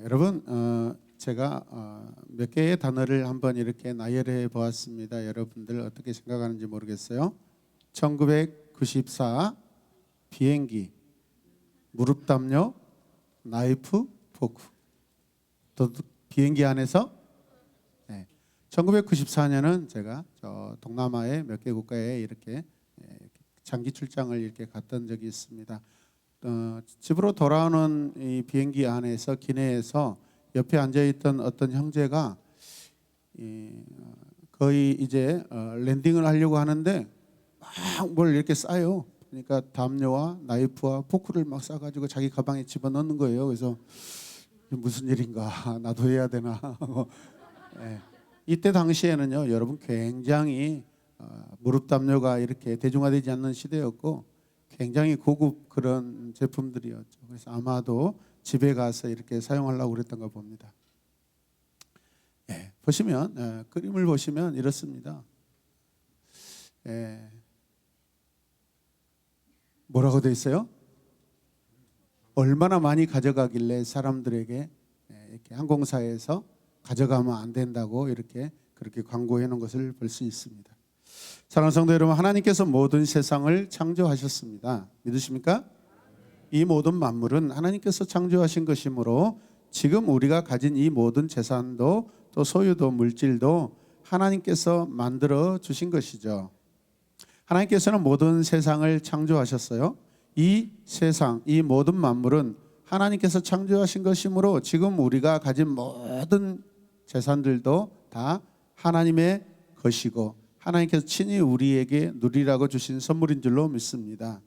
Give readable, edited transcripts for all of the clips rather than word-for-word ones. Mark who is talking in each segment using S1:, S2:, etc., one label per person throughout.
S1: 여러분, 제가 몇 개의 단어를 한번 이렇게 나열해 보았습니다. 여러분들 어떻게 생각하는지 모르겠어요. 1994 비행기, 무릎 담요, 나이프, 포크. 또 비행기 안에서 1994년은 제가 저 동남아의 몇 개 국가에 이렇게 장기 출장을 이렇게 갔던 적이 있습니다. 집으로 돌아오는 이 비행기 안에서 기내에서 옆에 앉아있던 어떤 형제가 거의 이제 랜딩을 하려고 하는데 막 뭘 이렇게 싸요. 그러니까 담요와 나이프와 포크를 막 싸가지고 자기 가방에 집어넣는 거예요. 그래서 무슨 일인가, 나도 해야 되나. 이때 당시에는요, 여러분 굉장히 무릎 담요가 이렇게 대중화되지 않는 시대였고 굉장히 고급 그런 제품들이었죠. 그래서 아마도 집에 가서 이렇게 사용하려고 그랬던가 봅니다. 보시면 그림을 보시면 이렇습니다. 뭐라고 되어 있어요? 얼마나 많이 가져가길래 사람들에게 이렇게 항공사에서 가져가면 안 된다고 이렇게 그렇게 광고해 놓은 것을 볼 수 있습니다. 사랑하는 성도 여러분, 하나님께서 모든 세상을 창조하셨습니다. 믿으십니까? 이 모든 만물은 하나님께서 창조하신 것이므로 지금 우리가 가진 이 모든 재산도 또 소유도 물질도 하나님께서 만들어 주신 것이죠. 하나님께서는 모든 세상을 창조하셨어요. 이 세상, 이 모든 만물은 하나님께서 창조하신 것이므로 지금 우리가 가진 모든 재산들도 다 하나님의 것이고 하나님께서 친히 우리에게 누리라고 주신 선물인 줄로 믿습니다.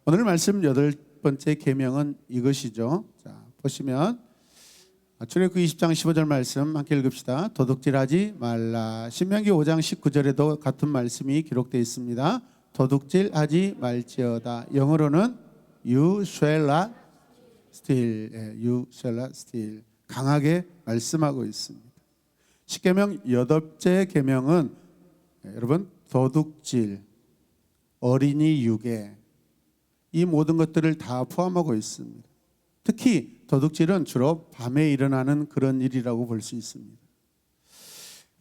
S1: 오늘 말씀 8번째 계명은 이것이죠. 자, 보시면 출애굽기 20장 15절 말씀 함께 읽읍시다. 도둑질하지 말라. 신명기 5장 19절에도 같은 말씀이 기록되어 있습니다. 도둑질하지 말지어다. 영어로는 You shall not steal. You shall not steal. 강하게 말씀하고 있습니다. 십계명 8째 계명은 여러분 도둑질, 어린이 유괴 이 모든 것들을 다 포함하고 있습니다. 특히 도둑질은 주로 밤에 일어나는 그런 일이라고 볼 수 있습니다.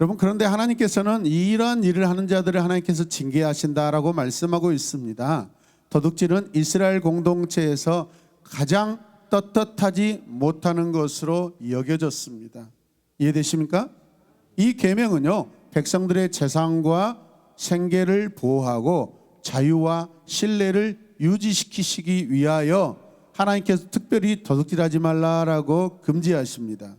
S1: 여러분, 그런데 하나님께서는 이러한 일을 하는 자들을 하나님께서 징계하신다라고 말씀하고 있습니다. 도둑질은 이스라엘 공동체에서 가장 떳떳하지 못하는 것으로 여겨졌습니다. 이해되십니까? 이 계명은요, 백성들의 재산과 생계를 보호하고 자유와 신뢰를 유지시키시기 위하여 하나님께서 특별히 도둑질하지 말라라고 금지하십니다.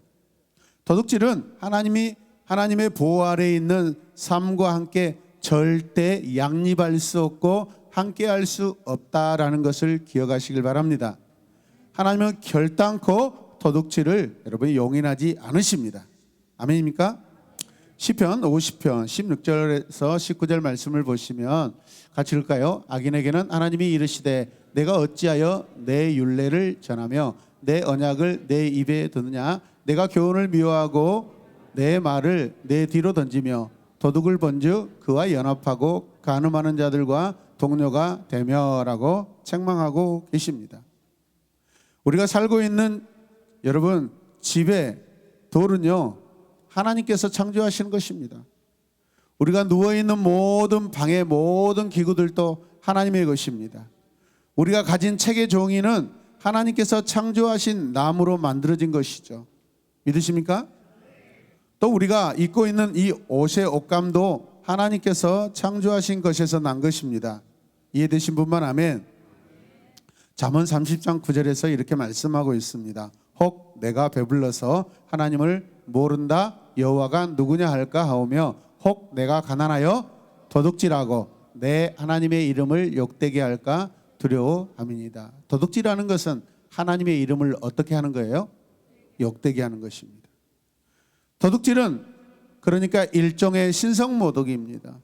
S1: 도둑질은 하나님의 보호 아래에 있는 삶과 함께 절대 양립할 수 없고 함께할 수 없다라는 것을 기억하시길 바랍니다. 하나님은 결단코 도둑질을 여러분이 용인하지 않으십니다. 아멘입니까? 시편 50편 16절에서 19절 말씀을 보시면 같이 읽을까요? 악인에게는 하나님이 이르시되 내가 어찌하여 내 율례를 전하며 내 언약을 내 입에 두느냐. 내가 교훈을 미워하고 내 말을 내 뒤로 던지며 도둑을 본즉 그와 연합하고 간음하는 자들과 동료가 되며라고 책망하고 계십니다. 우리가 살고 있는 여러분 집의 돌은요, 하나님께서 창조하신 것입니다. 우리가 누워있는 모든 방의 모든 기구들도 하나님의 것입니다. 우리가 가진 책의 종이는 하나님께서 창조하신 나무로 만들어진 것이죠. 믿으십니까? 또 우리가 입고 있는 이 옷의 옷감도 하나님께서 창조하신 것에서 난 것입니다. 이해되신 분만 아멘. 잠언 30장 9절에서 이렇게 말씀하고 있습니다. 혹 내가 배불러서 하나님을 모른다 여호와가 누구냐 할까 하오며 혹 내가 가난하여 도둑질하고 내 하나님의 이름을 욕되게 할까 두려워함이니이다. 도둑질하는 것은 하나님의 이름을 어떻게 하는 거예요? 욕되게 하는 것입니다. 도둑질은 그러니까 일종의 신성모독입니다.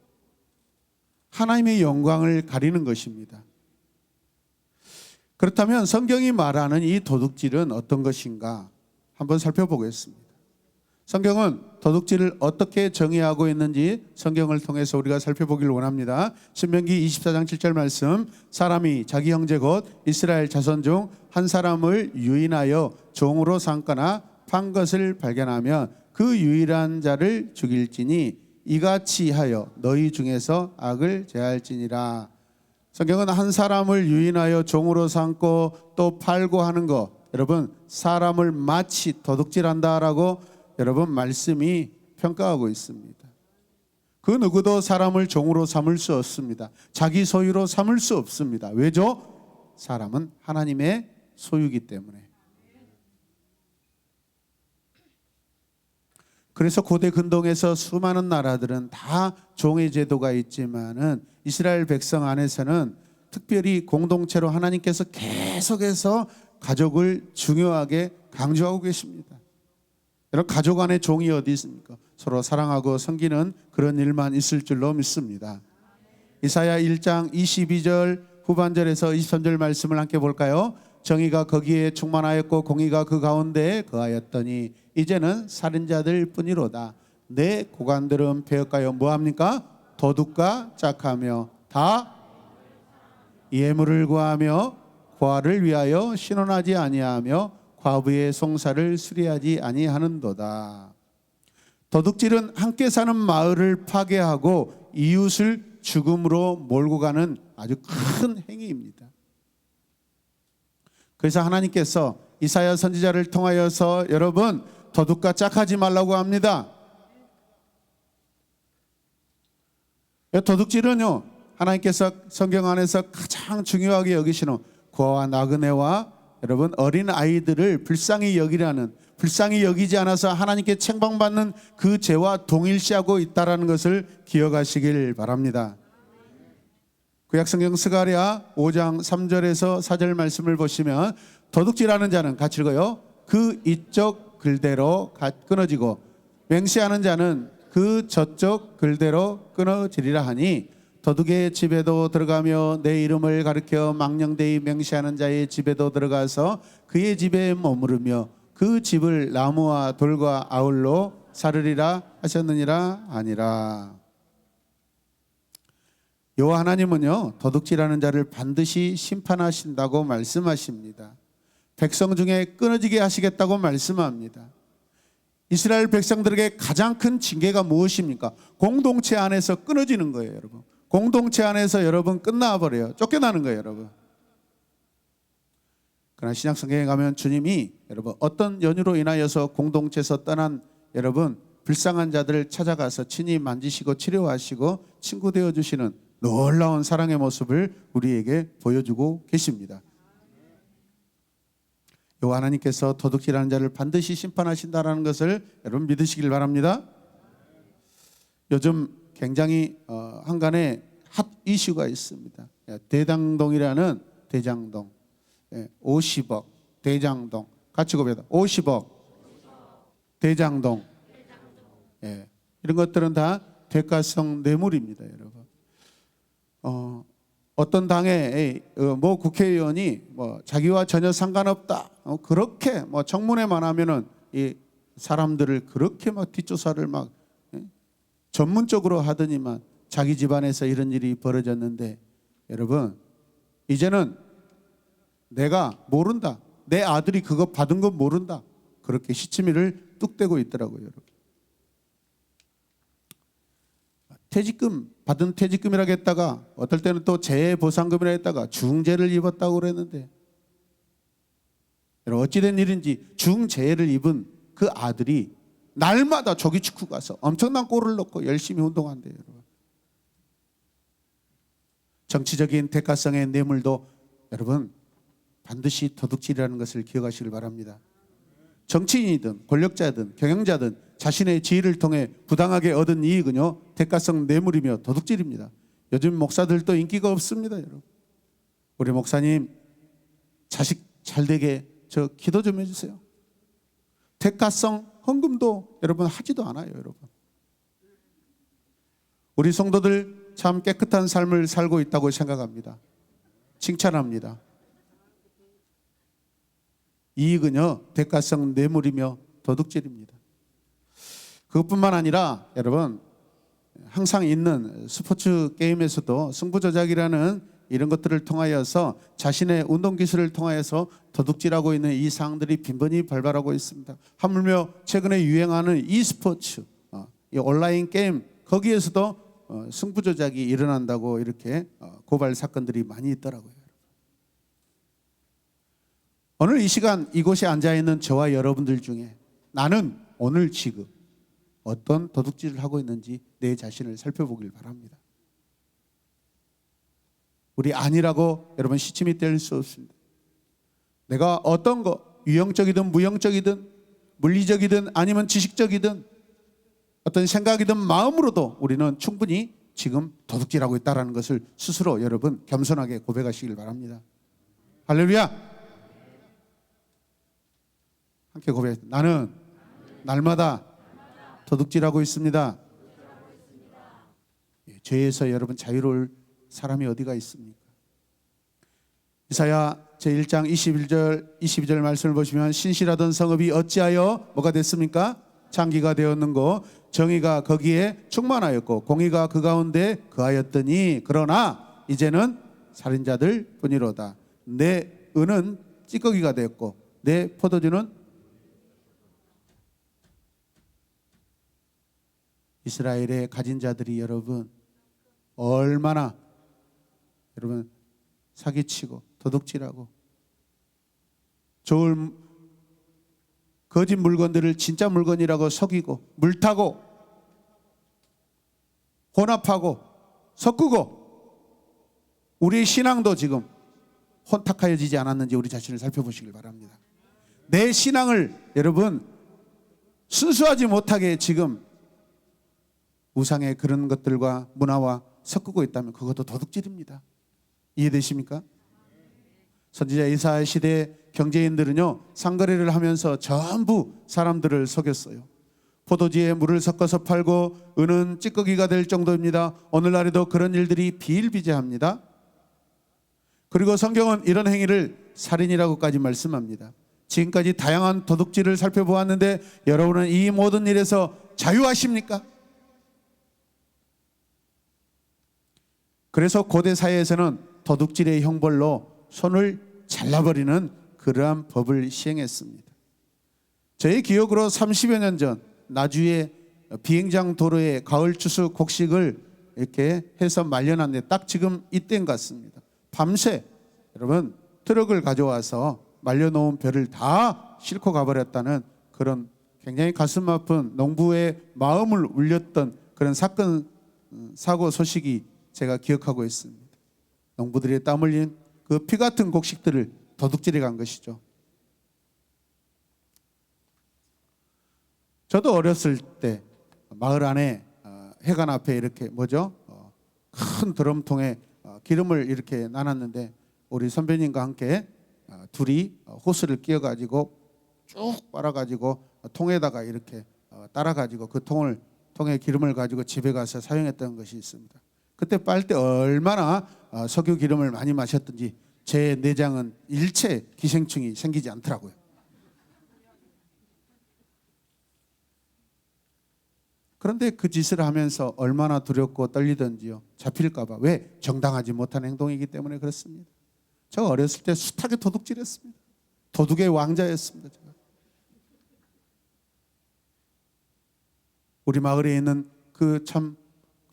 S1: 하나님의 영광을 가리는 것입니다. 그렇다면 성경이 말하는 이 도둑질은 어떤 것인가 한번 살펴보겠습니다. 성경은 도둑질을 어떻게 정의하고 있는지 성경을 통해서 우리가 살펴보기를 원합니다. 신명기 24장 7절 말씀, 사람이 자기 형제 곧 이스라엘 자손 중 한 사람을 유인하여 종으로 삼거나 판 것을 발견하면 그 유일한 자를 죽일지니 이같이 하여 너희 중에서 악을 제할지니라. 성경은 한 사람을 유인하여 종으로 삼고 또 팔고 하는 거, 여러분 사람을 마치 도둑질한다라고 여러분 말씀이 평가하고 있습니다. 그 누구도 사람을 종으로 삼을 수 없습니다. 자기 소유로 삼을 수 없습니다. 왜죠? 사람은 하나님의 소유이기 때문에. 그래서 고대 근동에서 수많은 나라들은 다 종의 제도가 있지만은 이스라엘 백성 안에서는 특별히 공동체로 하나님께서 계속해서 가족을 중요하게 강조하고 계십니다. 여러분 가족 안에 종이 어디 있습니까? 서로 사랑하고 섬기는 그런 일만 있을 줄로 믿습니다. 이사야 1장 22절 후반절에서 23절 말씀을 함께 볼까요? 정의가 거기에 충만하였고 공의가 그 가운데에 거하였더니 이제는 살인자들 뿐이로다. 내 고관들은 배역하여 뭐합니까? 도둑과 짝하며 다 예물을 구하며 고아를 위하여 신원하지 아니하며 과부의 송사를 수리하지 아니하는도다. 도둑질은 함께 사는 마을을 파괴하고 이웃을 죽음으로 몰고 가는 아주 큰 행위입니다. 그래서 하나님께서 이사야 선지자를 통하여서 여러분 도둑과 짝하지 말라고 합니다. 도둑질은요, 하나님께서 성경 안에서 가장 중요하게 여기시는 고아와 나그네와 여러분 어린 아이들을 불쌍히 여기라는, 불쌍히 여기지 않아서 하나님께 책망받는 그 죄와 동일시하고 있다라는 것을 기억하시길 바랍니다. 구약성경 스가랴 5장 3절에서 4절 말씀을 보시면 도둑질하는 자는 같이 읽어요. 그 이쪽 글대로 끊어지고 맹세하는 자는 그 저쪽 글대로 끊어지리라 하니 도둑의 집에도 들어가며 내 이름을 가리켜 망령되이 맹세하는 자의 집에도 들어가서 그의 집에 머무르며 그 집을 나무와 돌과 아울로 사르리라 하셨느니라 아니라. 여호와 하나님은요 도둑질하는 자를 반드시 심판하신다고 말씀하십니다. 백성 중에 끊어지게 하시겠다고 말씀합니다. 이스라엘 백성들에게 가장 큰 징계가 무엇입니까? 공동체 안에서 끊어지는 거예요, 여러분. 공동체 안에서 여러분 끝나버려요. 쫓겨나는 거예요, 여러분. 그러나 신약 성경에 가면 주님이 여러분 어떤 연유로 인하여서 공동체에서 떠난 여러분 불쌍한 자들을 찾아가서 친히 만지시고 치료하시고 친구 되어주시는 놀라운 사랑의 모습을 우리에게 보여주고 계십니다. 여호와 하나님께서 도둑질하는 자를 반드시 심판하신다라는 것을 여러분 믿으시길 바랍니다. 요즘 굉장히 한간에 핫 이슈가 있습니다. 대장동이라는 대장동, 50억 대장동 같이 고백합니다. 50억 대장동, 이런 것들은 다 대가성 뇌물입니다, 여러분. 어떤 당의 뭐 국회의원이 뭐 자기와 전혀 상관없다 그렇게 뭐 청문회만 하면은 이 사람들을 그렇게 막 뒷조사를 막 전문적으로 하더니만 자기 집안에서 이런 일이 벌어졌는데 여러분 이제는 내가 모른다, 내 아들이 그거 받은 거 모른다, 그렇게 시치미를 뚝대고 있더라고요, 여러분. 퇴직금 받은 퇴직금이라고 했다가 어떨 때는 또 재해보상금이라고 했다가 중재를 입었다고 그랬는데 여러분 어찌된 일인지 중재해를 입은 그 아들이 날마다 조기축구 가서 엄청난 골을 넣고 열심히 운동한대요, 여러분. 정치적인 대가성의 뇌물도 여러분 반드시 도둑질이라는 것을 기억하시길 바랍니다. 정치인이든 권력자든 경영자든 자신의 지위를 통해 부당하게 얻은 이익은요 대가성 뇌물이며 도둑질입니다. 요즘 목사들도 인기가 없습니다, 여러분. 우리 목사님 자식 잘 되게 저 기도 좀 해주세요. 대가성 헌금도 여러분 하지도 않아요, 여러분. 우리 성도들 참 깨끗한 삶을 살고 있다고 생각합니다. 칭찬합니다. 이익은요 대가성 뇌물이며 도둑질입니다. 그것뿐만 아니라 여러분 항상 있는 스포츠 게임에서도 승부조작이라는 이런 것들을 통하여서 자신의 운동 기술을 통하여서 도둑질하고 있는 이 사항들이 빈번히 발발하고 있습니다. 하물며 최근에 유행하는 e스포츠, 이 온라인 게임 거기에서도 승부 조작이 일어난다고 이렇게 고발 사건들이 많이 있더라고요. 오늘 이 시간 이곳에 앉아 있는 저와 여러분들 중에 나는 오늘 지금 어떤 도둑질을 하고 있는지 내 자신을 살펴보길 바랍니다. 우리 아니라고 여러분 시침이 뗄 수 없습니다. 내가 어떤 거 유형적이든 무형적이든 물리적이든 아니면 지식적이든 어떤 생각이든 마음으로도 우리는 충분히 지금 도둑질하고 있다는 것을 스스로 여러분 겸손하게 고백하시길 바랍니다. 할렐루야. 함께 고백합니다. 나는 날마다 도둑질하고 있습니다. 죄에서 여러분 자유로울 사람이 어디가 있습니까? 이사야 제1장 22절 말씀을 보시면 신실하던 성읍이 어찌하여 뭐가 됐습니까? 창기가 되었는고 정의가 거기에 충만하였고 공의가 그 가운데 거하였더니 그러나 이제는 살인자들 뿐이로다. 내 은은 찌꺼기가 되었고 내 포도주는 이스라엘의 가진 자들이 여러분 얼마나 여러분 사기치고 도둑질하고 좋은 거짓 물건들을 진짜 물건이라고 속이고 물타고 혼합하고 섞고 우리의 신앙도 지금 혼탁하여지지 않았는지 우리 자신을 살펴보시길 바랍니다. 내 신앙을 여러분 순수하지 못하게 지금 우상의 그런 것들과 문화와 섞고 있다면 그것도 도둑질입니다. 이해되십니까? 선지자 이사야 시대 경제인들은요 상거래를 하면서 전부 사람들을 속였어요. 포도주에 물을 섞어서 팔고 은은 찌꺼기가 될 정도입니다. 오늘날에도 그런 일들이 비일비재합니다. 그리고 성경은 이런 행위를 살인이라고까지 말씀합니다. 지금까지 다양한 도둑질을 살펴보았는데 여러분은 이 모든 일에서 자유하십니까? 그래서 고대 사회에서는 도둑질의 형벌로 손을 잘라버리는 그러한 법을 시행했습니다. 저의 기억으로 30여 년 전 나주의 비행장 도로에 가을 추수 곡식을 이렇게 해서 말려놨는데 딱 지금 이때인 것 같습니다. 밤새 여러분 트럭을 가져와서 말려놓은 벼를 다 싣고 가버렸다는 그런 굉장히 가슴 아픈 농부의 마음을 울렸던 그런 사건 사고 소식이 제가 기억하고 있습니다. 농부들이 땀 흘린 그 피 같은 곡식들을 도둑질해 간 것이죠. 저도 어렸을 때 마을 안에 해관 앞에 이렇게 큰 드럼통에 기름을 이렇게 나눴는데 우리 선배님과 함께 둘이 호스를 끼워가지고 쭉 빨아가지고 통에다가 이렇게 따라가지고 그 통에 기름을 가지고 집에 가서 사용했던 것이 있습니다. 그때 빨 때 얼마나 석유 기름을 많이 마셨든지 제 내장은 일체 기생충이 생기지 않더라고요. 그런데 그 짓을 하면서 얼마나 두렵고 떨리던지요. 잡힐까 봐. 왜? 정당하지 못한 행동이기 때문에 그렇습니다. 제가 어렸을 때 숱하게 도둑질했습니다. 도둑의 왕자였습니다. 제가. 우리 마을에 있는 그 참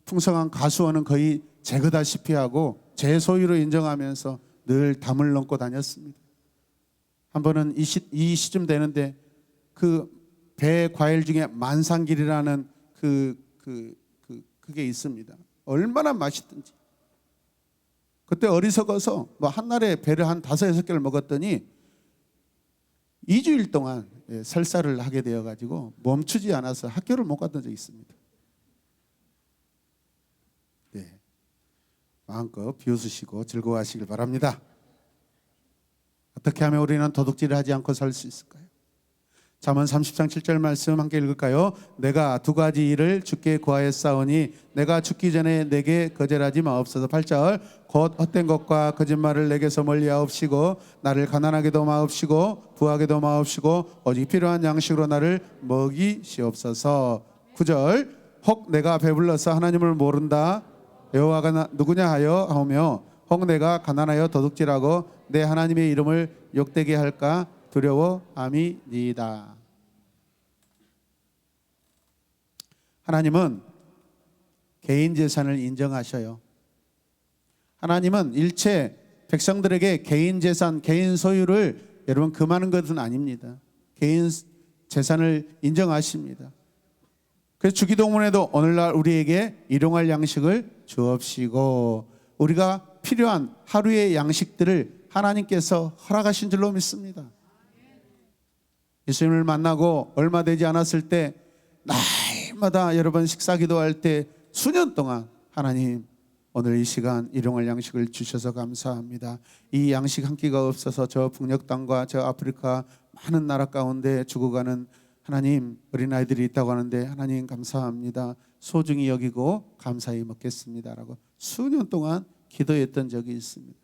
S1: 풍성한 가수원은 거의 제거다시피 하고 제 소유로 인정하면서 늘 담을 넘고 다녔습니다. 한 번은 이 시쯤 되는데 그 배 과일 중에 만상길이라는 그게 있습니다. 얼마나 맛있든지. 그때 어리석어서 한날에 배를 한 5-6개를 먹었더니 2주일 동안 설사를 하게 되어가지고 멈추지 않아서 학교를 못 갔던 적이 있습니다. 네, 마음껏 비웃으시고 즐거워하시길 바랍니다. 어떻게 하면 우리는 도둑질을 하지 않고 살 수 있을까요? 잠언 30장 7절 말씀 함께 읽을까요? 내가 2가지 일을 주께 구하였사오니 내가 죽기 전에 내게 거절하지 마옵소서. 8절 곧 헛된 것과 거짓말을 내게서 멀리하옵시고 나를 가난하게도 마옵시고 부하게도 마옵시고 오직 필요한 양식으로 나를 먹이시옵소서. 9절 혹 내가 배불러서 하나님을 모른다 여호와가 누구냐 하여 하며 혹 내가 가난하여 도둑질하고 내 하나님의 이름을 욕되게 할까 두려워함이니이다. 하나님은 개인 재산을 인정하셔요. 하나님은 일체 백성들에게 개인 재산, 개인 소유를 여러분 금하는 것은 아닙니다. 개인 재산을 인정하십니다. 그래서 주기도문에도 오늘날 우리에게 일용할 양식을 주옵시고, 우리가 필요한 하루의 양식들을 하나님께서 허락하신 줄로 믿습니다. 예수님을 만나고 얼마 되지 않았을 때 날마다 여러분 식사 기도할 때 수년 동안 하나님 오늘 이 시간 일용할 양식을 주셔서 감사합니다. 이 양식 한 끼가 없어서 저 북녘 땅과 저 아프리카 많은 나라 가운데 죽어가는 하나님 어린아이들이 있다고 하는데 하나님 감사합니다. 소중히 여기고 감사히 먹겠습니다라고 수년 동안 기도했던 적이 있습니다.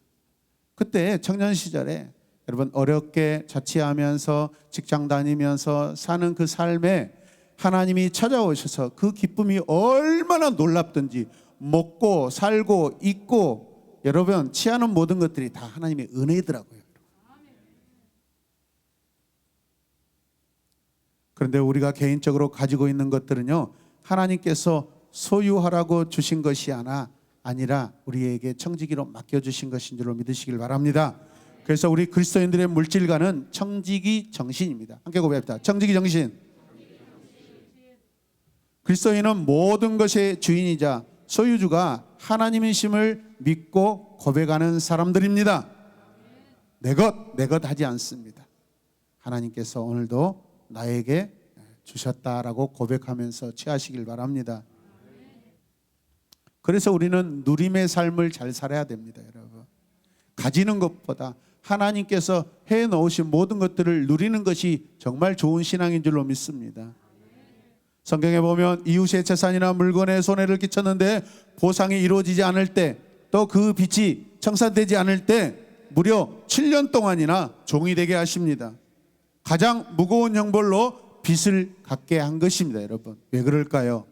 S1: 그때 청년 시절에 여러분 어렵게 자취하면서 직장 다니면서 사는 그 삶에 하나님이 찾아오셔서 그 기쁨이 얼마나 놀랍던지, 먹고 살고 입고 여러분 취하는 모든 것들이 다 하나님의 은혜더라고요. 그런데 우리가 개인적으로 가지고 있는 것들은요, 하나님께서 소유하라고 주신 것이 아니라 우리에게 청지기로 맡겨주신 것인 줄로 믿으시길 바랍니다. 그래서 우리 그리스도인들의 물질관은 청지기 정신입니다. 함께 고백합니다. 청지기 정신. 그리스도인은 모든 것의 주인이자 소유주가 하나님이심을 믿고 고백하는 사람들입니다. 내 것 하지 않습니다. 하나님께서 오늘도 나에게 주셨다라고 고백하면서 취하시길 바랍니다. 그래서 우리는 누림의 삶을 잘 살아야 됩니다, 여러분. 가지는 것보다 하나님께서 해놓으신 모든 것들을 누리는 것이 정말 좋은 신앙인 줄로 믿습니다. 성경에 보면 이웃의 재산이나 물건에 손해를 끼쳤는데 보상이 이루어지지 않을 때, 또 그 빚이 청산되지 않을 때 무려 7년 동안이나 종이 되게 하십니다. 가장 무거운 형벌로 빚을 갚게 한 것입니다. 여러분 왜 그럴까요?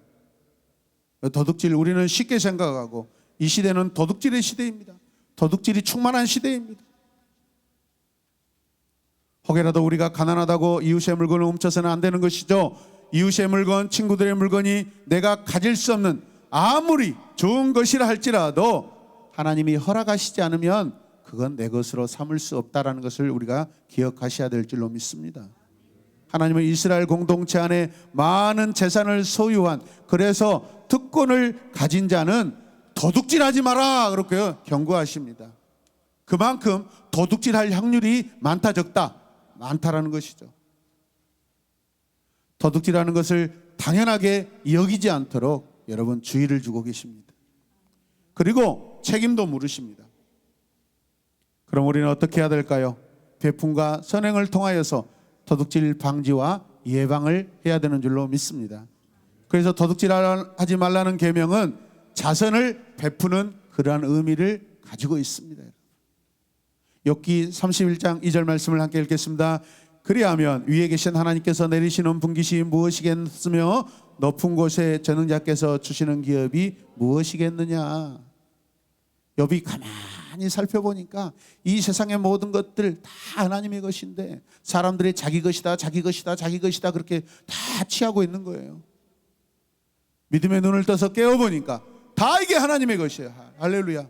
S1: 도둑질, 우리는 쉽게 생각하고 이 시대는 도둑질의 시대입니다. 도둑질이 충만한 시대입니다. 혹여라도 우리가 가난하다고 이웃의 물건을 훔쳐서는 안 되는 것이죠. 이웃의 물건, 친구들의 물건이 내가 가질 수 없는 아무리 좋은 것이라 할지라도 하나님이 허락하시지 않으면 그건 내 것으로 삼을 수 없다라는 것을 우리가 기억하셔야 될 줄로 믿습니다. 하나님은 이스라엘 공동체 안에 많은 재산을 소유한, 그래서 특권을 가진 자는 도둑질하지 마라 그렇게 경고하십니다. 그만큼 도둑질할 확률이 많다 적다? 많다라는 것이죠. 도둑질하는 것을 당연하게 여기지 않도록 여러분 주의를 주고 계십니다. 그리고 책임도 물으십니다. 그럼 우리는 어떻게 해야 될까요? 베품과 선행을 통하여서 도둑질 방지와 예방을 해야 되는 줄로 믿습니다. 그래서 도둑질하지 말라는 계명은 자선을 베푸는 그러한 의미를 가지고 있습니다. 욥기 31장 2절 말씀을 함께 읽겠습니다. 그리하면 위에 계신 하나님께서 내리시는 분깃이 무엇이겠으며 높은 곳에 전능자께서 주시는 기업이 무엇이겠느냐. 욥이 가만히 살펴보니까 이 세상의 모든 것들 다 하나님의 것인데 사람들이 자기 것이다 자기 것이다 자기 것이다 그렇게 다 취하고 있는 거예요. 믿음의 눈을 떠서 깨어보니까 다 이게 하나님의 것이에요. 할렐루야.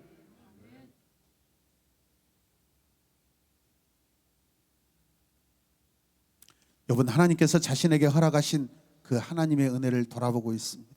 S1: 여러분, 하나님께서 자신에게 허락하신 그 하나님의 은혜를 돌아보고 있습니다.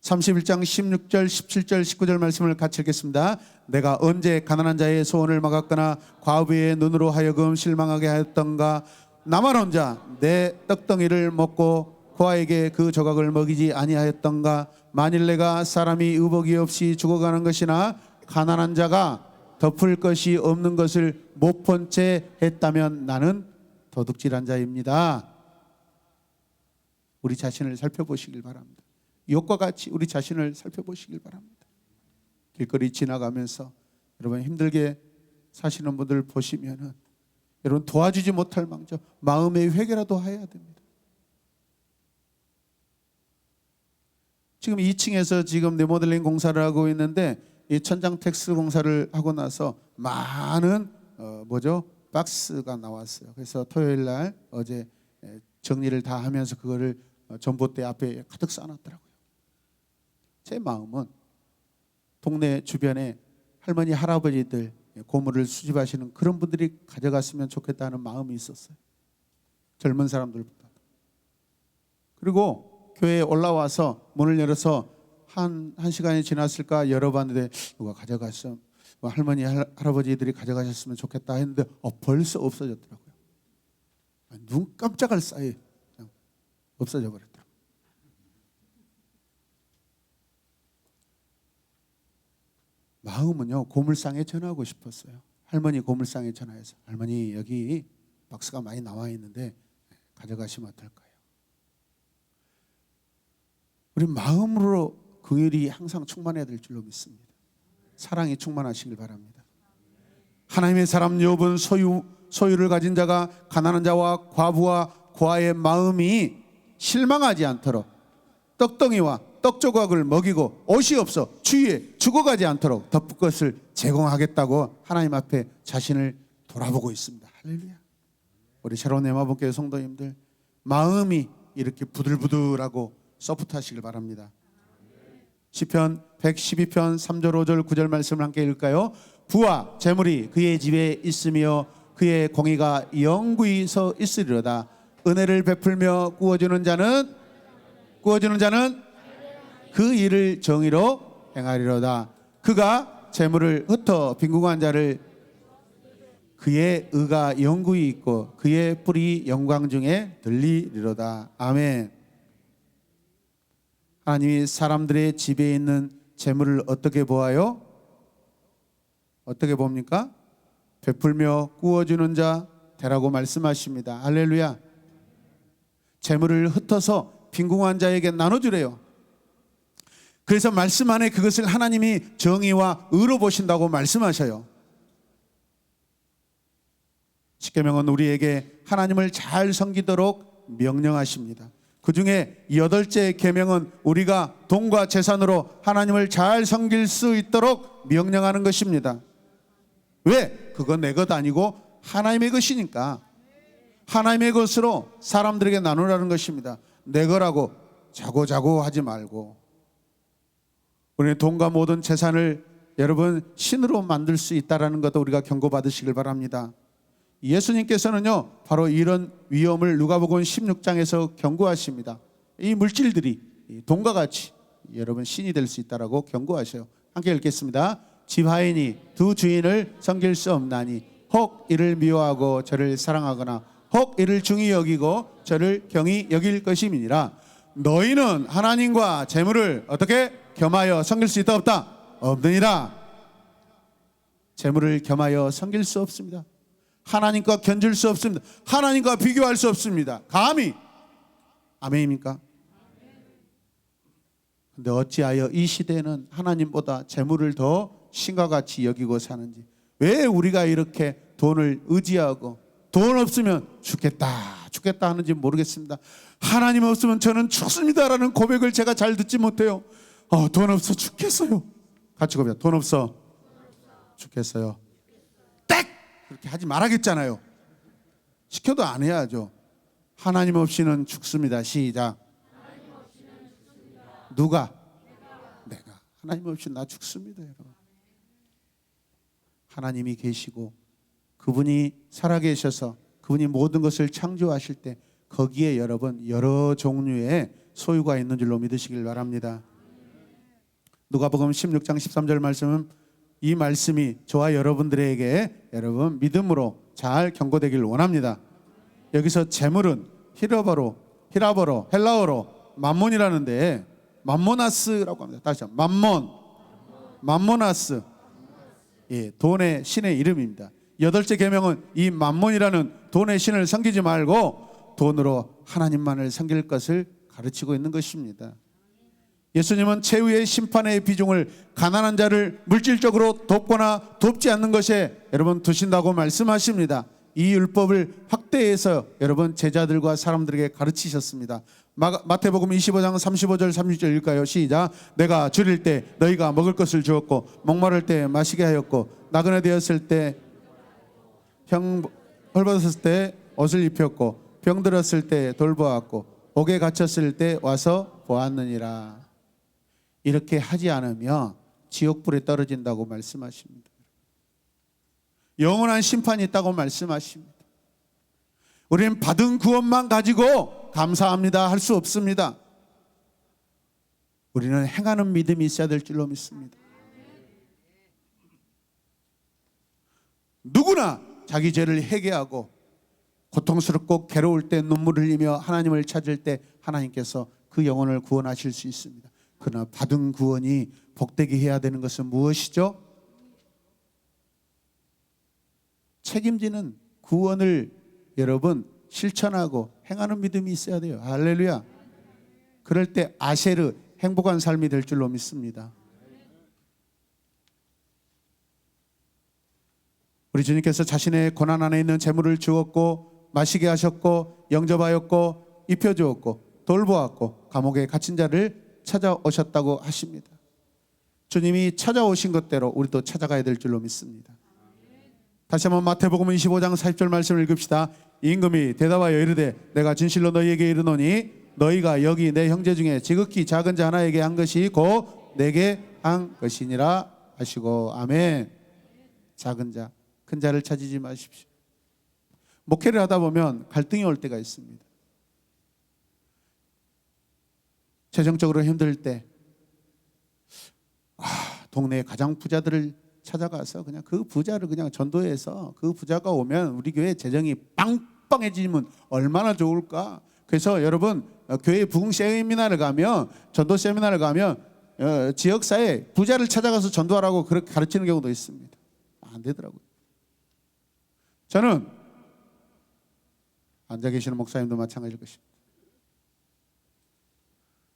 S1: 31장 16절 17절 19절 말씀을 같이 읽겠습니다. 내가 언제 가난한 자의 소원을 막았거나 과부의 눈으로 하여금 실망하게 하였던가. 나만 혼자 내 떡덩이를 먹고 고아에게 그 조각을 먹이지 아니하였던가. 만일 내가 사람이 의복이 없이 죽어가는 것이나 가난한 자가 덮을 것이 없는 것을 못 본 채 했다면 나는 도둑질한 자입니다. 우리 자신을 살펴보시길 바랍니다. 욥과 같이 우리 자신을 살펴보시길 바랍니다. 길거리 지나가면서 여러분 힘들게 사시는 분들 보시면은 여러분 도와주지 못할 망정 마음의 회개라도 해야 됩니다. 지금 2층에서 지금 리모델링 공사를 하고 있는데 이 천장 텍스 공사를 하고 나서 많은 박스가 나왔어요. 그래서 토요일 날 어제 정리를 다 하면서 그거를 전봇대 앞에 가득 쌓아놨더라고요. 제 마음은 동네 주변에 할머니 할아버지들 고물을 수집하시는 그런 분들이 가져갔으면 좋겠다는 마음이 있었어요. 젊은 사람들보다. 그리고 교회에 올라와서 문을 열어서 한 시간이 지났을까 열어봤는데 누가 가져갔어. 할머니 할아버지들이 가져가셨으면 좋겠다 했는데 벌써 없어졌더라고요. 눈 깜짝할 사이에 그냥 없어져 버렸더라고요. 마음은요, 고물상에 전하고 싶었어요. 할머니 고물상에 전화해서 할머니 여기 박스가 많이 나와 있는데 가져가시면 어떨까요? 우리 마음으로 긍휼이 항상 충만해야 될 줄로 믿습니다. 사랑이 충만하시길 바랍니다. 하나님의 사람 욥은 소유를 가진 자가 가난한 자와 과부와 고아의 마음이 실망하지 않도록 떡덩이와 떡 조각을 먹이고 옷이 없어 추위에 죽어가지 않도록 덮을 것을 제공하겠다고 하나님 앞에 자신을 돌아보고 있습니다. 할렐루야. 우리 새로운 에마본교회 성도님들 마음이 이렇게 부들부들하고 소프트하시길 바랍니다. 시편 112편 3절 5절 9절 말씀을 함께 읽을까요? 부와 재물이 그의 집에 있으며 그의 공의가 영구히 서 있으리로다. 은혜를 베풀며 구워주는 자는 그 일을 정의로 행하리로다. 그가 재물을 흩어 빈궁한 자를 그의 의가 영구히 있고 그의 뿔이 영광 중에 들리리로다. 아멘. 하나님이 사람들의 집에 있는 재물을 어떻게 보아요? 어떻게 봅니까? 베풀며 구워주는 자 되라고 말씀하십니다. 할렐루야. 재물을 흩어서 빈궁한 자에게 나눠주래요. 그래서 말씀 안에 그것을 하나님이 정의와 의로 보신다고 말씀하셔요. 십계명은 우리에게 하나님을 잘 섬기도록 명령하십니다. 그 중에 8째 계명은 우리가 돈과 재산으로 하나님을 잘 섬길 수 있도록 명령하는 것입니다. 왜? 그건 내 것 아니고 하나님의 것이니까 하나님의 것으로 사람들에게 나누라는 것입니다. 내 거라고 자고자고 하지 말고 우리는 돈과 모든 재산을 여러분 신으로 만들 수 있다는 것도 우리가 경고받으시길 바랍니다. 예수님께서는요 바로 이런 위험을 누가복음 16장에서 경고하십니다. 이 물질들이 돈과 같이 여러분 신이 될 수 있다라고 경고하셔요. 함께 읽겠습니다. 집 하인이 두 주인을 섬길 수 없나니 혹 이를 미워하고 저를 사랑하거나 혹 이를 중히 여기고 저를 경히 여길 것임이니라. 너희는 하나님과 재물을 어떻게 겸하여 섬길 수 있다 없다? 없느니라. 재물을 겸하여 섬길 수 없습니다. 하나님과 견줄 수 없습니다. 하나님과 비교할 수 없습니다. 감히. 아멘입니까? 근데 어찌하여 이 시대는 하나님보다 재물을 더 신과 같이 여기고 사는지, 왜 우리가 이렇게 돈을 의지하고 돈 없으면 죽겠다 하는지 모르겠습니다. 하나님 없으면 저는 죽습니다라는 고백을 제가 잘 듣지 못해요. 돈 없어 죽겠어요. 같이 고백. 돈 없어 죽겠어요. 딱 그렇게 하지 말아야겠잖아요. 시켜도 안 해야죠. 하나님 없이는 죽습니다. 시작. 누가? 내가. 하나님 없이 나 죽습니다. 여러분. 하나님이 계시고 그분이 살아계셔서 그분이 모든 것을 창조하실 때 거기에 여러분 여러 종류의 소유가 있는 줄로 믿으시길 바랍니다. 누가복음 16장 13절 말씀은 이 말씀이 저와 여러분들에게 여러분 믿음으로 잘 경고되기를 원합니다. 여기서 재물은 히라버로 헬라어로 맘몬이라는데 맘모나스라고 합니다. 다시 한번 맘모나스. 예, 돈의 신의 이름입니다. 8째 계명은 이 맘몬이라는 돈의 신을 섬기지 말고 돈으로 하나님만을 섬길 것을 가르치고 있는 것입니다. 예수님은 최후의 심판의 비중을 가난한 자를 물질적으로 돕거나 돕지 않는 것에 여러분 두신다고 말씀하십니다. 이 율법을 확대해서 여러분 제자들과 사람들에게 가르치셨습니다. 마태복음 25장 35절 36절 읽을까요? 시작. 내가 줄일 때 너희가 먹을 것을 주었고 목마를 때 마시게 하였고 나그네 되었을 때 헐벗었을 때 옷을 입혔고 병들었을 때 돌보았고 옥에 갇혔을 때 와서 보았느니라. 이렇게 하지 않으면 지옥불에 떨어진다고 말씀하십니다. 영원한 심판이 있다고 말씀하십니다. 우리는 받은 구원만 가지고 감사합니다 할 수 없습니다. 우리는 행하는 믿음이 있어야 될 줄로 믿습니다. 누구나 자기 죄를 회개하고 고통스럽고 괴로울 때 눈물을 흘리며 하나님을 찾을 때 하나님께서 그 영혼을 구원하실 수 있습니다. 그러나 받은 구원이 복되게 해야 되는 것은 무엇이죠? 책임지는 구원을 여러분 실천하고 행하는 믿음이 있어야 돼요. 할렐루야. 그럴 때 아세르 행복한 삶이 될 줄로 믿습니다. 우리 주님께서 자신의 고난 안에 있는 재물을 주었고 마시게 하셨고 영접하였고 입혀주었고 돌보았고 감옥에 갇힌 자를 찾아오셨다고 하십니다. 주님이 찾아오신 것대로 우리도 찾아가야 될 줄로 믿습니다. 다시 한번 마태복음 25장 40절 말씀을 읽읍시다. 임금이 대답하여 이르되 내가 진실로 너희에게 이르노니 너희가 여기 내 형제 중에 지극히 작은 자 하나에게 한 것이 곧 내게 한 것이니라 하시고. 아멘. 작은 자, 큰 자를 찾지 마십시오. 목회를 하다 보면 갈등이 올 때가 있습니다. 재정적으로 힘들 때 동네의 가장 부자들을 찾아가서 그냥 그 부자를 그냥 전도해서 그 부자가 오면 우리 교회 재정이 빵빵해지면 얼마나 좋을까. 그래서 여러분 교회 부흥 세미나를 가면 전도 세미나를 가면 지역사회 부자를 찾아가서 전도하라고 그렇게 가르치는 경우도 있습니다. 안 되더라고요. 저는 앉아 계시는 목사님도 마찬가지일 것입니다.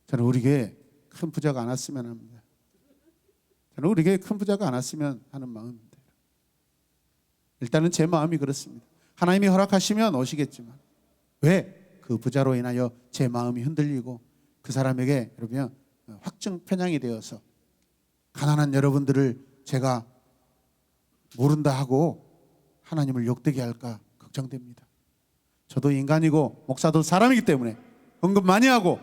S1: 저는 우리 교회 큰 부자가 안 왔으면 합니다. 저는 우리 교회 큰 부자가 안 왔으면 하는 마음입니다. 일단은 제 마음이 그렇습니다. 하나님이 허락하시면 오시겠지만 왜 그 부자로 인하여 제 마음이 흔들리고 그 사람에게 여러분 확증 편향이 되어서 가난한 여러분들을 제가 모른다 하고 하나님을 욕되게 할까 걱정됩니다. 저도 인간이고 목사도 사람이기 때문에 헌금 많이 하고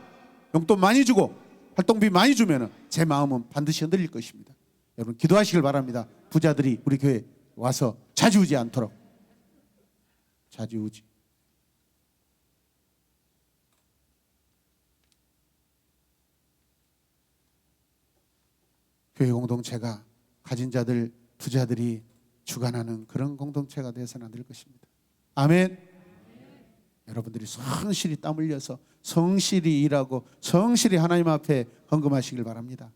S1: 용돈 많이 주고 활동비 많이 주면 제 마음은 반드시 흔들릴 것입니다. 여러분 기도하시길 바랍니다. 부자들이 우리 교회 와서 좌지우지 않도록. 좌지우지. 교회 공동체가 가진 자들, 부자들이 주관하는 그런 공동체가 되어서는 안 될 것입니다. 아멘. 여러분들이 성실히 땀 흘려서 성실히 일하고 성실히 하나님 앞에 헌금하시길 바랍니다.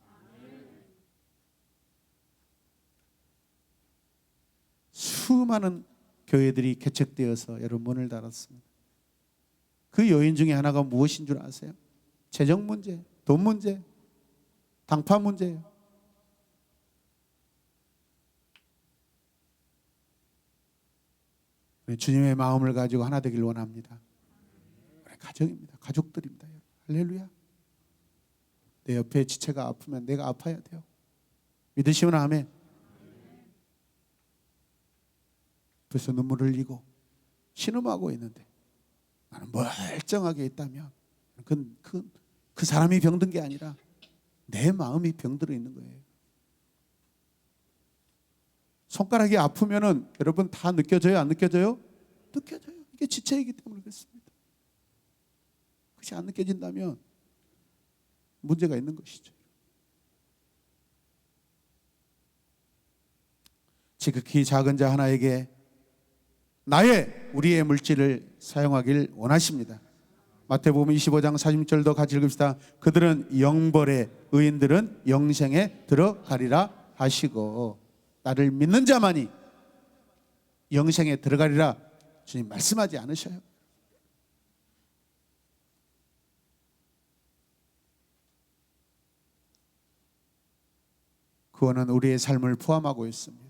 S1: 수많은 교회들이 개척되어서 여러분 문을 닫았습니다. 그 요인 중에 하나가 무엇인 줄 아세요? 재정 문제, 돈 문제, 당파 문제예요. 주님의 마음을 가지고 하나 되길 원합니다. 우리 가정입니다. 가족들입니다. 할렐루야. 내 옆에 지체가 아프면 내가 아파야 돼요. 믿으시면 아멘. 그래서 눈물을 흘리고 신음하고 있는데 나는 멀쩡하게 있다면 그 사람이 병든 게 아니라 내 마음이 병들어 있는 거예요. 손가락이 아프면은 여러분 다 느껴져요? 안 느껴져요? 느껴져요. 이게 지체이기 때문에 그렇습니다. 그것이 안 느껴진다면 문제가 있는 것이죠. 지극히 작은 자 하나에게 우리의 물질을 사용하길 원하십니다. 마태복음 25장 46절도 같이 읽읍시다. 그들은 영벌에 의인들은 영생에 들어가리라 하시고. 나를 믿는 자만이 영생에 들어가리라 주님 말씀하지 않으셔요? 구원은 우리의 삶을 포함하고 있습니다.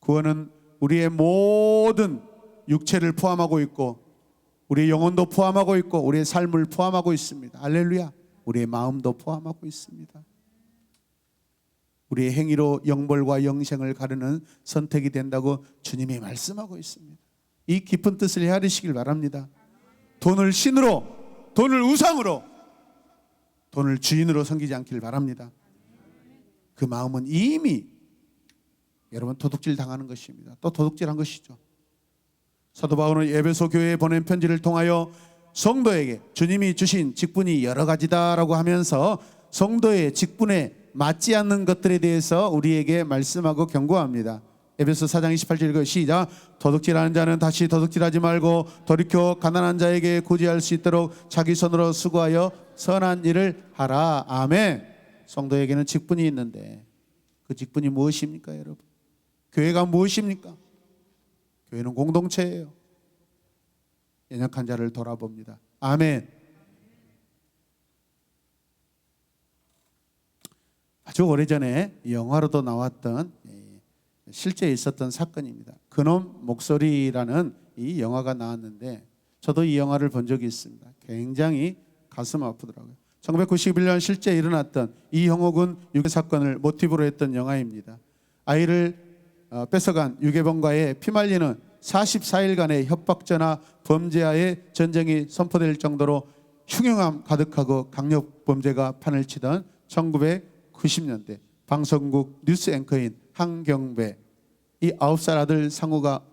S1: 구원은 우리의 모든 육체를 포함하고 있고 우리의 영혼도 포함하고 있고 우리의 삶을 포함하고 있습니다. 할렐루야. 우리의 마음도 포함하고 있습니다. 우리의 행위로 영벌과 영생을 가르는 선택이 된다고 주님이 말씀하고 있습니다. 이 깊은 뜻을 헤아리시길 바랍니다. 돈을 신으로, 돈을 우상으로, 돈을 주인으로 섬기지 않길 바랍니다. 그 마음은 이미 여러분 도둑질 당하는 것입니다. 또 도둑질한 것이죠. 사도 바울은 에베소 교회에 보낸 편지를 통하여 성도에게 주님이 주신 직분이 여러 가지다라고 하면서 성도의 직분에 맞지 않는 것들에 대해서 우리에게 말씀하고 경고합니다. 에베소 4장 28절 읽어 시작. 도둑질하는 자는 다시 도둑질하지 말고 돌이켜 가난한 자에게 구제할 수 있도록 자기 손으로 수고하여 선한 일을 하라. 아멘. 성도에게는 직분이 있는데 그 직분이 무엇입니까, 여러분? 교회가 무엇입니까? 교회는 공동체예요. 연약한 자를 돌아봅니다. 아멘. 아주 오래전에 영화로도 나왔던 실제 있었던 사건입니다. 그놈 목소리라는 이 영화가 나왔는데 저도 이 영화를 본 적이 있습니다. 굉장히 가슴 아프더라고요. 1991년 실제 일어났던 이형옥은 유괴 사건을 모티브로 했던 영화입니다. 아이를 뺏어간 유괴범과의 피말리는 44일간의 협박전화 범죄와의 전쟁이 선포될 정도로 흉흉함 가득하고 강력 범죄가 판을 치던 1990년대 방송국 뉴스 앵커인 한경배, 이 9살 아들 상우가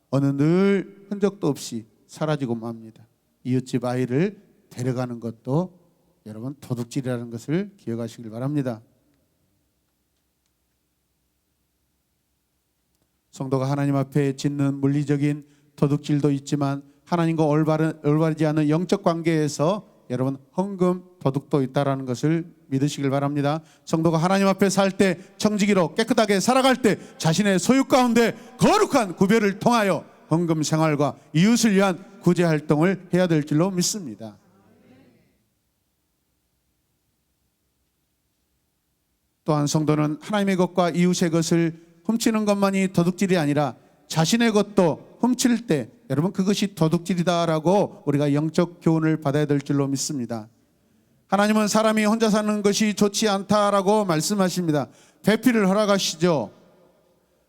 S1: 어느 늘 흔적도 없이 사라지고 맙니다. 이웃집 아이를 데려가는 것도 여러분 도둑질이라는 것을 기억하시길 바랍니다. 성도가 하나님 앞에 짓는 물리적인 도둑질도 있지만 하나님과 올바르지 않은 영적 관계에서 여러분 헌금 도둑도 있다라는 것을 믿으시길 바랍니다. 성도가 하나님 앞에 살 때 청지기로 깨끗하게 살아갈 때 자신의 소유 가운데 거룩한 구별을 통하여 헌금 생활과 이웃을 위한 구제 활동을 해야 될 줄로 믿습니다. 또한 성도는 하나님의 것과 이웃의 것을 훔치는 것만이 도둑질이 아니라 자신의 것도 훔칠 때 여러분 그것이 도둑질이다라고 우리가 영적 교훈을 받아야 될 줄로 믿습니다. 하나님은 사람이 혼자 사는 것이 좋지 않다라고 말씀하십니다. 배필을 허락하시죠.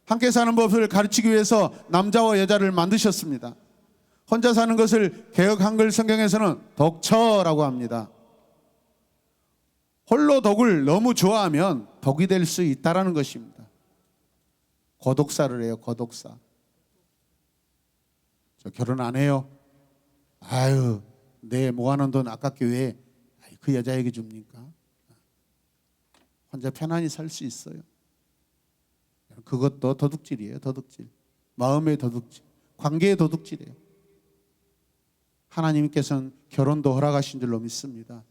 S1: 함께 사는 법을 가르치기 위해서 남자와 여자를 만드셨습니다. 혼자 사는 것을 개역 한글 성경에서는 독처라고 합니다. 홀로 독을 너무 좋아하면 독이 될 수 있다라는 것입니다. 고독사를 해요. 고독사. 저 결혼 안 해요. 아유, 내 모아놓은 돈 아깝게 왜 그 여자에게 줍니까? 혼자 편안히 살 수 있어요. 그것도 도둑질이에요. 도둑질. 마음의 도둑질. 관계의 도둑질이에요. 하나님께서는 결혼도 허락하신 줄로 믿습니다.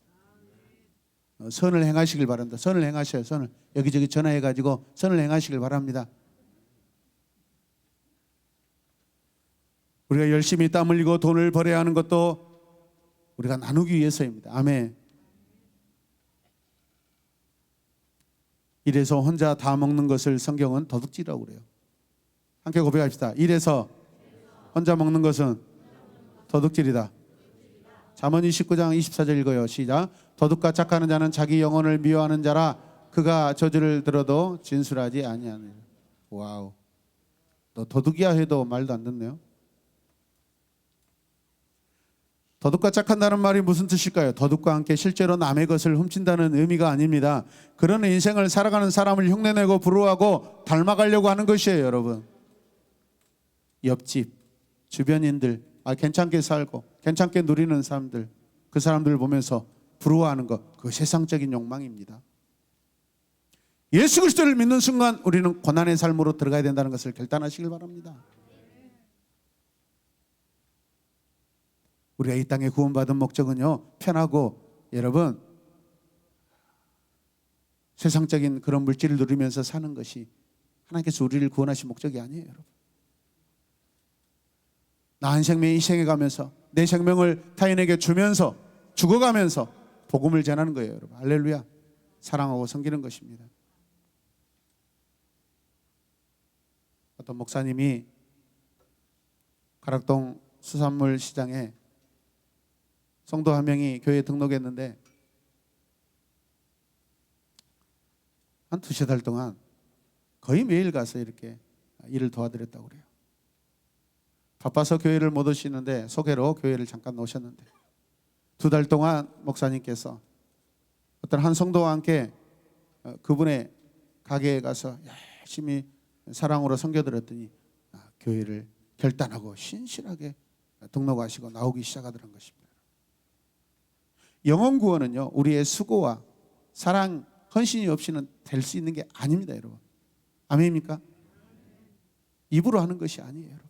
S1: 선을 행하시길 바랍니다. 선을 행하셔요. 선을. 여기저기 전화해가지고 선을 행하시길 바랍니다. 우리가 열심히 땀 흘리고 돈을 벌어야 하는 것도 우리가 나누기 위해서입니다. 아멘. 이래서 혼자 다 먹는 것을 성경은 도둑질이라고 그래요. 함께 고백합시다. 이래서 혼자 먹는 것은 도둑질이다. 잠언 29장 24절 읽어요. 시작. 도둑과 착하는 자는 자기 영혼을 미워하는 자라 그가 저주를 들어도 진술하지 아니하느니라. 와우. 너 도둑이야 해도 말도 안 듣네요. 도둑과 착한다는 말이 무슨 뜻일까요? 도둑과 함께 실제로 남의 것을 훔친다는 의미가 아닙니다. 그런 인생을 살아가는 사람을 흉내내고 부러워하고 닮아가려고 하는 것이에요, 여러분. 옆집, 주변인들, 괜찮게 살고 괜찮게 누리는 사람들, 그 사람들을 보면서 부러워하는 것, 그 세상적인 욕망입니다. 예수 그리스도를 믿는 순간 우리는 고난의 삶으로 들어가야 된다는 것을 결단하시길 바랍니다. 우리가 이 땅에 구원받은 목적은요, 편하고 여러분 세상적인 그런 물질을 누리면서 사는 것이 하나님께서 우리를 구원하신 목적이 아니에요, 여러분. 나 한 생명이 희생해가면서 내 생명을 타인에게 주면서 죽어가면서 복음을 전하는 거예요, 여러분. 할렐루야. 사랑하고 섬기는 것입니다. 어떤 목사님이 가락동 수산물 시장에 성도 한 명이 교회에 등록했는데 한 두세 달 동안 거의 매일 가서 이렇게 일을 도와드렸다고 그래요. 바빠서 교회를 못 오시는데 소개로 교회를 잠깐 오셨는데 2달 동안 목사님께서 어떤 한 성도와 함께 그분의 가게에 가서 열심히 사랑으로 섬겨드렸더니 교회를 결단하고 신실하게 등록하시고 나오기 시작하더라는 것입니다. 영혼 구원은요, 우리의 수고와 사랑, 헌신이 없이는 될 수 있는 게 아닙니다, 여러분. 아멘입니까? 입으로 하는 것이 아니에요, 여러분.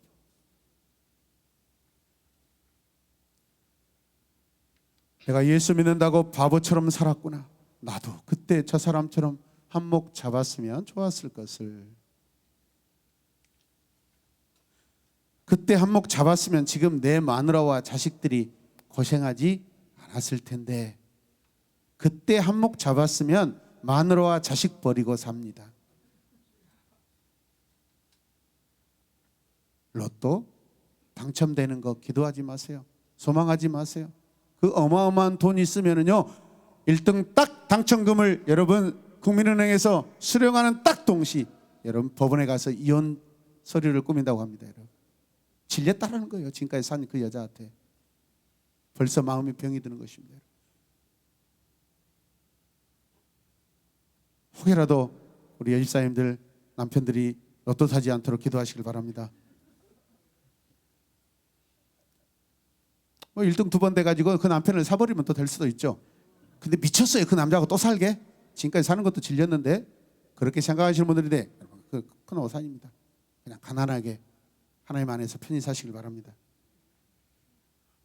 S1: 내가 예수 믿는다고 바보처럼 살았구나. 나도 그때 저 사람처럼 한몫 잡았으면 좋았을 것을. 그때 한몫 잡았으면 지금 내 마누라와 자식들이 고생하지 않았을 텐데, 그때 한몫 잡았으면 마누라와 자식 버리고 삽니다. 로또 당첨되는 거 기도하지 마세요. 소망하지 마세요. 그 어마어마한 돈 있으면은요, 1등 딱 당첨금을 여러분 국민은행에서 수령하는 딱 동시 여러분 법원에 가서 이혼 서류를 꾸민다고 합니다. 여러분 질렸다라는 거예요. 지금까지 산 그 여자한테 벌써 마음에 병이 드는 것입니다. 혹여라도 우리 여집사님들 남편들이 로또 사지 않도록 기도하시길 바랍니다. 1등 2번 돼가지고 그 남편을 사버리면 또 될 수도 있죠. 근데 미쳤어요. 그 남자하고 또 살게? 지금까지 사는 것도 질렸는데, 그렇게 생각하시는 분들인데 큰 오산입니다. 그냥 가난하게 하나님 안에서 편히 사시길 바랍니다.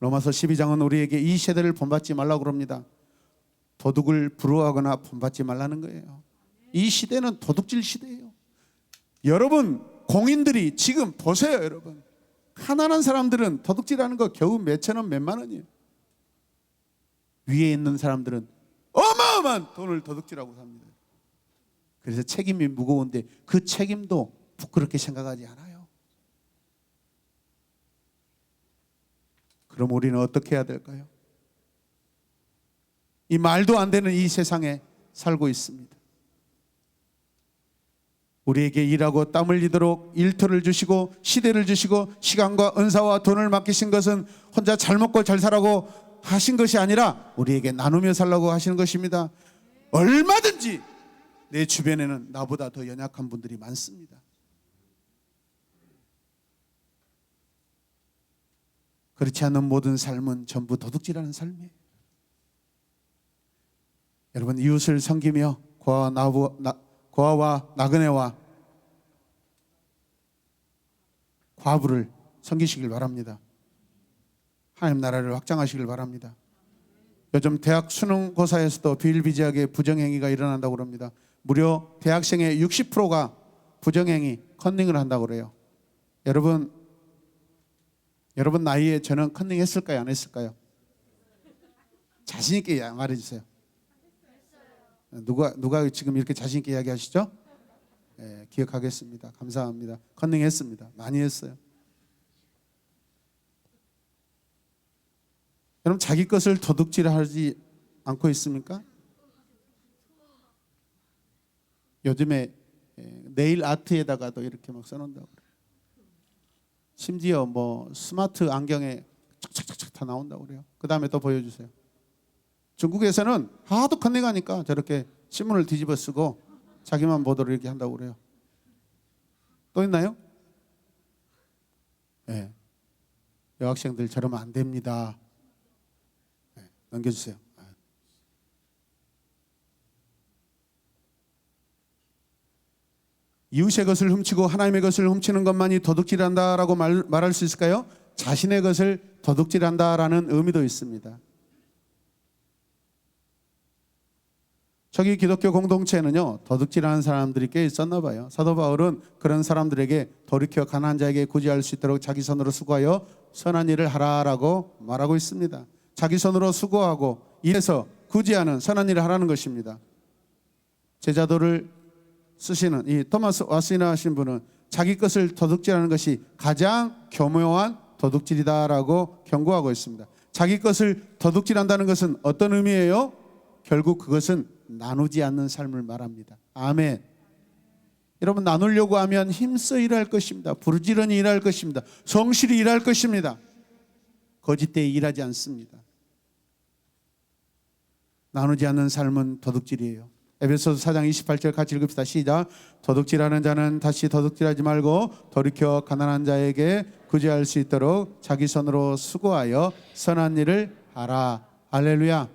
S1: 로마서 12장은 우리에게 이 세대를 본받지 말라고 그럽니다. 도둑을 부러워하거나 본받지 말라는 거예요. 이 시대는 도둑질 시대예요. 여러분 공인들이 지금 보세요. 여러분 가난한 사람들은 도둑질하는 거 겨우 몇천 원 몇만 원이에요. 위에 있는 사람들은 어마어마한 돈을 도둑질하고 삽니다. 그래서 책임이 무거운데 그 책임도 부끄럽게 생각하지 않아요. 그럼 우리는 어떻게 해야 될까요? 이 말도 안 되는 이 세상에 살고 있습니다. 우리에게 일하고 땀 흘리도록 일터를 주시고 시대를 주시고 시간과 은사와 돈을 맡기신 것은 혼자 잘 먹고 잘 살라고 하신 것이 아니라 우리에게 나누며 살라고 하시는 것입니다. 얼마든지 내 주변에는 나보다 더 연약한 분들이 많습니다. 그렇지 않은 모든 삶은 전부 도둑질하는 삶이에요. 여러분 이웃을 섬기며 고아와 나그네와 과부를 섬기시길 바랍니다. 하나님 나라를 확장하시길 바랍니다. 요즘 대학 수능고사에서도 비일비재하게 부정행위가 일어난다고 합니다. 무려 대학생의 60%가 부정행위, 컨닝을 한다고 그래요. 여러분 나이에 저는 컨닝 했을까요? 안 했을까요? 자신 있게 말해주세요. 누가 지금 이렇게 자신 있게 이야기하시죠? 네, 기억하겠습니다. 감사합니다. 컨닝 했습니다. 많이 했어요. 여러분 자기 것을 도둑질하지 않고 있습니까? 요즘에 네일 아트에다가도 이렇게 막 써놓는다고 그래요. 심지어 뭐 스마트 안경에 착착착착 다 나온다고 그래요. 그 다음에 또 보여주세요. 중국에서는 하도 컨닝하니까 저렇게 신문을 뒤집어 쓰고 자기만 보도록 이렇게 한다고 그래요. 또 있나요? 네. 여학생들 저러면 안 됩니다. 네. 넘겨주세요. 이웃의 것을 훔치고 하나님의 것을 훔치는 것만이 도둑질한다라고 말할 수 있을까요? 자신의 것을 도둑질한다라는 의미도 있습니다. 저기 기독교 공동체에는요 도둑질하는 사람들이 꽤 있었나 봐요. 사도 바울은 그런 사람들에게 돌이켜 가난한 자에게 구제할 수 있도록 자기 손으로 수고하여 선한 일을 하라라고 말하고 있습니다. 자기 손으로 수고하고 일해서 구제하는 선한 일을 하라는 것입니다. 제자도를 쓰시는 이 토마스 와스나 하신 분은 자기 것을 도둑질하는 것이 가장 교묘한 도둑질이다라고 경고하고 있습니다. 자기 것을 도둑질한다는 것은 어떤 의미예요? 결국 그것은 나누지 않는 삶을 말합니다. 아멘. 여러분, 나누려고 하면 힘써 일할 것입니다. 부르지런히 일할 것입니다. 성실히 일할 것입니다. 거짓되이 일하지 않습니다. 나누지 않는 삶은 도둑질이에요. 에베소서 4장 28절 같이 읽읍시다. 시작. 도둑질하는 자는 다시 도둑질하지 말고 돌이켜 가난한 자에게 구제할 수 있도록 자기 손으로 수고하여 선한 일을 하라. 할렐루야.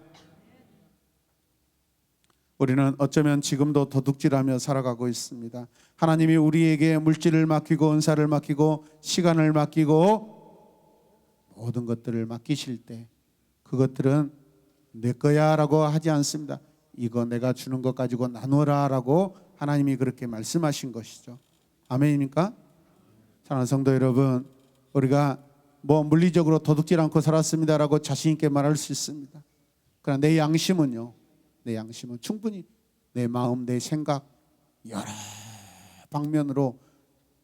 S1: 우리는 어쩌면 지금도 도둑질하며 살아가고 있습니다. 하나님이 우리에게 물질을 맡기고 은사를 맡기고 시간을 맡기고 모든 것들을 맡기실 때 그것들은 내 거야 라고 하지 않습니다. 이거 내가 주는 것 가지고 나누라 라고 하나님이 그렇게 말씀하신 것이죠. 아멘입니까? 사랑하는 성도 여러분, 우리가 물리적으로 도둑질 않고 살았습니다 라고 자신 있게 말할 수 있습니다. 그러나 내 양심은 충분히 내 마음, 내 생각 여러 방면으로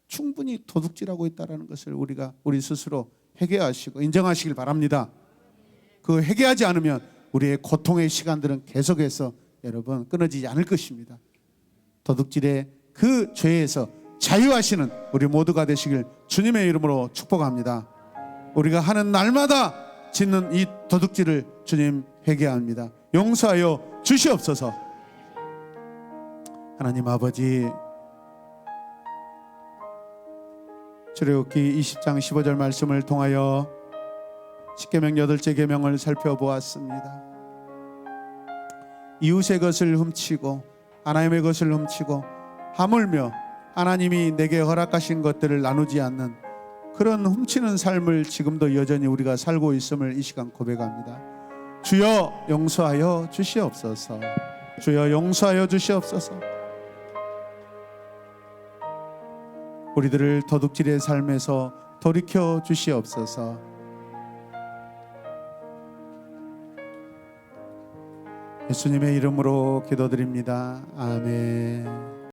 S1: 충분히 도둑질하고 있다는 것을 우리 스스로 회개하시고 인정하시길 바랍니다. 그 회개하지 않으면 우리의 고통의 시간들은 계속해서 여러분 끊어지지 않을 것입니다. 도둑질의 그 죄에서 자유하시는 우리 모두가 되시길 주님의 이름으로 축복합니다. 우리가 하는 날마다 짓는 이 도둑질을 주님 회개합니다. 용서하여 주시옵소서. 하나님 아버지, 출애굽기 20장 15절 말씀을 통하여 십계명 8째 계명을 살펴보았습니다. 이웃의 것을 훔치고 하나님의 것을 훔치고 하물며 하나님이 내게 허락하신 것들을 나누지 않는 그런 훔치는 삶을 지금도 여전히 우리가 살고 있음을 이 시간 고백합니다. 주여 용서하여 주시옵소서. 주여 용서하여 주시옵소서. 우리들을 도둑질의 삶에서 돌이켜 주시옵소서. 예수님의 이름으로 기도드립니다. 아멘.